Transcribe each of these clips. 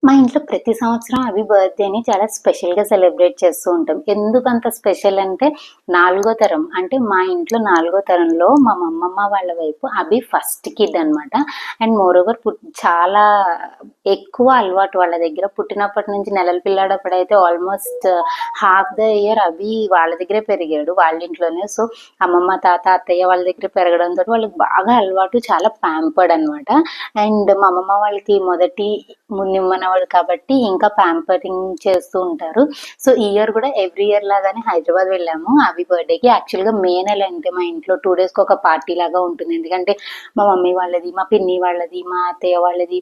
మా ఇంట్లో ప్రతి సంవత్సరం అభి బర్త్‌డేని చాలా స్పెషల్‌గా సెలబ్రేట్ చేస్తూ ఉంటాం. ఎందుకంత స్పెషల్ అంటే, నాలుగో తరం అంటే మా ఇంట్లో నాలుగో తరంలో మా మమ్మమ్మ వాళ్ళ వైపు అభి ఫస్ట్ కిడ్ అనమాట. అండ్ మోరోవర్ చాలా ఎక్కువ అలవాటు వాళ్ళ దగ్గర. పుట్టినప్పటి నుంచి నెలల పిల్లాడప్పుడైతే ఆల్మోస్ట్ హాఫ్ ద ఇయర్ అభి వాళ్ళ దగ్గరే పెరిగాడు. వాళ్ళ ఇంట్లోనే. సో, అమ్మమ్మ, తాత, అత్తయ్య వాళ్ళ దగ్గర పెరగడంతోటి వాళ్ళకి బాగా అలవాటు. చాలా ప్యాంపర్డ్ అనమాట. అండ్ మా అమ్మమ్మ వాళ్ళకి మొదటి మునిమనవాడు కాబట్టి ఇంకా ప్యాంపరింగ్ చేస్తూ ఉంటారు. సో, ఈ ఇయర్ కూడా ఎవ్రీ ఇయర్ లాగానే హైదరాబాద్ వెళ్ళాము అభి బర్త్‌డేకి. యాక్చువల్‌గా మే నెల అంటే మా ఇంట్లో 2 డేస్‌కి ఒక పార్టీ లాగా ఉంటుంది. ఎందుకంటే మా మమ్మీ వాళ్ళది, మా పిన్ని వాళ్ళది, మా అత్తయ్య వాళ్ళది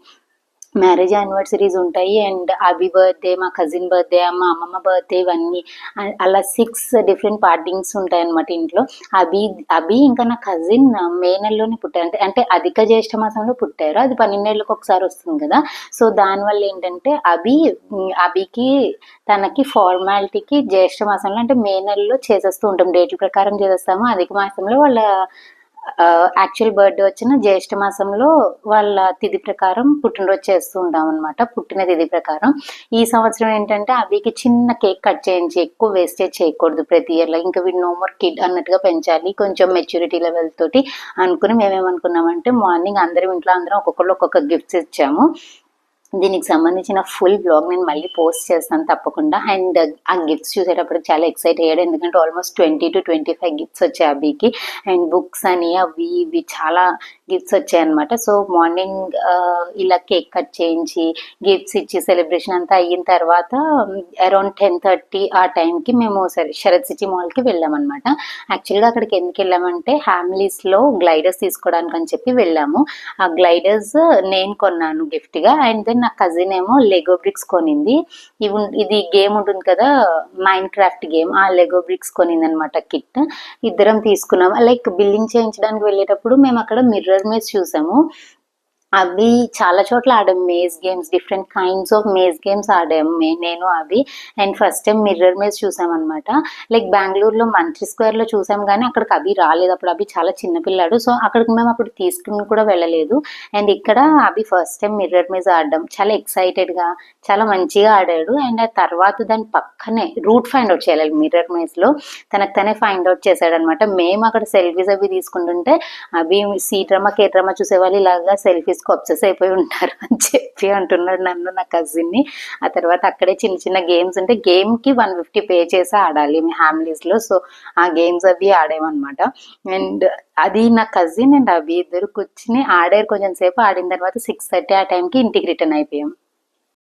మ్యారేజ్ యానివర్సరీస్ ఉంటాయి. అండ్ అభి బర్త్‌డే, మా కజిన్ బర్త్‌డే, మా అమ్మమ్మ బర్త్‌డే ఇవన్నీ అలా 6 డిఫరెంట్ పార్టీస్ ఉంటాయన్నమాట ఇంట్లో. అభి అభి ఇంకా నా కజిన్ మే నెలలోనే పుట్టారు. అంటే అధిక జ్యేష్ఠ మాసంలో పుట్టారు. అది 12 ఏళ్ళకి ఒకసారి వస్తుంది కదా! సో, దానివల్ల ఏంటంటే అభికి తనకి ఫార్మాలిటీకి జ్యేష్ఠ మాసంలో అంటే మే నెలలో చేసేస్తూ ఉంటాం. డేట్ల ప్రకారం చేసేస్తాము. అధిక మాసంలో వాళ్ళ యాక్చువల్ బర్త్‌డే వచ్చిన జ్యేష్ఠ మాసంలో వాళ్ళ తిథి ప్రకారం పుట్టినరోజు చేస్తూ ఉంటామనమాట. పుట్టిన తిథి ప్రకారం. ఈ సంవత్సరం ఏంటంటే అభికి చిన్న కేక్ కట్ చేయించి ఎక్కువ వేస్టేజ్ చేయకూడదు ప్రతి ఇయర్‌లో. ఇంకా వీడు నో మోర్ కిడ్ అన్నట్టుగా పెంచాలి. కొంచెం మెచ్యూరిటీ లెవెల్ తోటి అనుకుని మేమేమనుకున్నామంటే మార్నింగ్ అందరం ఇంట్లో అందరం ఒక్కొక్కళ్ళు ఒక్కొక్క గిఫ్ట్స్ ఇచ్చాము. దీనికి సంబంధించిన ఫుల్ బ్లాగ్ నేను మళ్ళీ పోస్ట్ చేస్తాను తప్పకుండా. అండ్ ఆ గిఫ్ట్స్ చూసేటప్పటికి చాలా ఎక్సైట్ అయ్యాడు. ఎందుకంటే ఆల్మోస్ట్ 20-25 గిఫ్ట్స్ వచ్చాయి అభికి. అండ్ బుక్స్ అని అవి ఇవి చాలా గిఫ్ట్స్ వచ్చాయన్నమాట. సో, మార్నింగ్ ఇలా కేక్ కట్ చేయించి గిఫ్ట్స్ ఇచ్చి సెలబ్రేషన్ అంతా అయిన తర్వాత అరౌండ్ 10:30 ఆ టైంకి మేము శరత్ సిటీ మాల్కి వెళ్ళామన్నమాట. యాక్చువల్గా అక్కడికి ఎందుకు వెళ్ళామంటే హ్యామ్లీస్లో గ్లైడర్స్ తీసుకోవడానికి అని చెప్పి వెళ్ళాము. ఆ గ్లైడర్స్ నేను కొన్నాను గిఫ్ట్గా. అండ్ దెన్ నా కజిన్ ఏమో లెగో బ్రిక్స్ కొనింది. ఇది గేమ్ ఉంటుంది కదా, మైండ్ క్రాఫ్ట్ గేమ్, ఆ లెగో బ్రిక్స్ కొనింది అనమాట కిట్. ఇద్దరం తీసుకున్నాం. లైక్ బిల్లింగ్ చేయించడానికి వెళ్ళేటప్పుడు మేము అక్కడ మిర్రర్ మేజ్ చూసాము. అవి చాలా చోట్ల ఆడాము maze games. Different kinds of maze games ఆడాము నేను అవి. And first time mirror maze చూసామన్నమాట. లైక్ బెంగళూరులో మంచి స్క్వేర్లో చూసాం కానీ అక్కడికి అభి రాలేదు. అప్పుడు అభి చాలా చిన్నపిల్లాడు. సో, అక్కడికి మేము అప్పుడు తీసుకుని కూడా వెళ్ళలేదు. అండ్ ఇక్కడ అభి ఫస్ట్ టైం మిర్రర్ మేజ్ ఆడడం చాలా ఎక్సైటెడ్గా చాలా మంచిగా ఆడాడు. అండ్ ఆ తర్వాత దాని పక్కనే రూట్ ఫైండ్ అవుట్ చేయాలి మిర్రర్ మేజ్లో. తనకు తనే ఫైండ్ అవుట్ చేశాడనమాట. మేము అక్కడ సెల్ఫీస్ అవి తీసుకుంటుంటే అభి సీ డ్రామా కే డ్రామా చూసేవాళ్ళు ఇలాగా సెల్ఫీస్కి అబ్సెస్ అయిపోయి ఉంటారు అని చెప్పి అంటున్నాడు నన్ను, నా కజిన్ని. ఆ తర్వాత అక్కడే చిన్న చిన్న గేమ్స్ ఉంటే గేమ్కి 150 పే చేసి ఆడాలి మీ హ్యామ్లీస్లో. సో, ఆ గేమ్స్ అవి ఆడేమన్నమాట. అండ్ అది నా కజిన్ అండ్ అభి ఇద్దరు కూర్చుని ఆడారు కొంచెం సేపు. ఆడిన తర్వాత 6:30 ఆ టైంకి ఇంటికి రిటర్న్ అయిపోయాం.